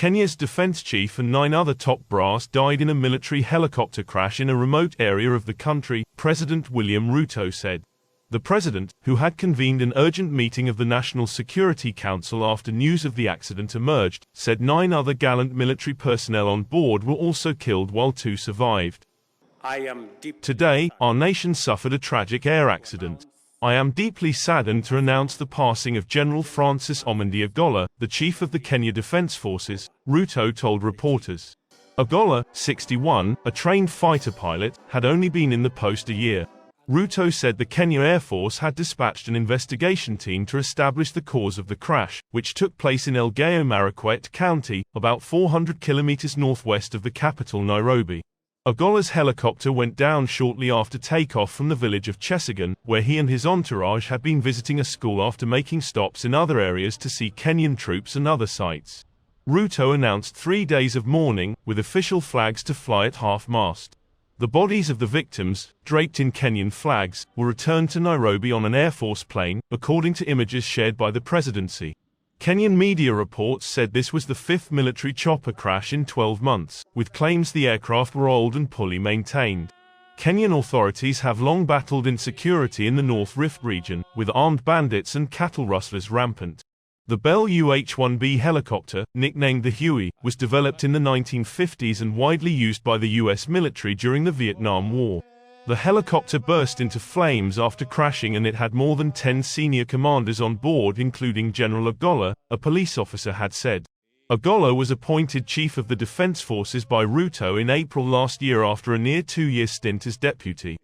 Kenya's defense chief and 9 other top brass died in a military helicopter crash in a remote area of the country, President William Ruto said. The president, who had convened an urgent meeting of the National Security Council after news of the accident emerged, said 9 other gallant military personnel on board were also killed while 2 survived. Today, our nation suffered a tragic air accident. I am deeply saddened to announce the passing of General Francis Omondi Ogolla, the chief of the Kenya Defense Forces, Ruto told reporters. Ogolla, 61, a trained fighter pilot, had only been in the post a year. Ruto said the Kenya Air Force had dispatched an investigation team to establish the cause of the crash, which took place in Elgeyo Marakwet County, about 400 kilometers northwest of the capital Nairobi. Ogolla's helicopter went down shortly after takeoff from the village of Chesagon, where he and his entourage had been visiting a school after making stops in other areas to see Kenyan troops and other sites. Ruto announced 3 days of mourning, with official flags to fly at half-mast. The bodies of the victims, draped in Kenyan flags, were returned to Nairobi on an Air Force plane, according to images shared by the presidency. Kenyan media reports said this was the 5th military chopper crash in 12 months, with claims the aircraft were old and poorly maintained. Kenyan authorities have long battled insecurity in the North Rift region, with armed bandits and cattle rustlers rampant. The Bell UH-1B helicopter, nicknamed the Huey, was developed in the 1950s and widely used by the U.S. military during the Vietnam War. The helicopter burst into flames after crashing and it had more than 10 senior commanders on board including General Ogolla, a police officer had said. Ogolla was appointed chief of the defense forces by Ruto in April last year after a near 2-year stint as deputy.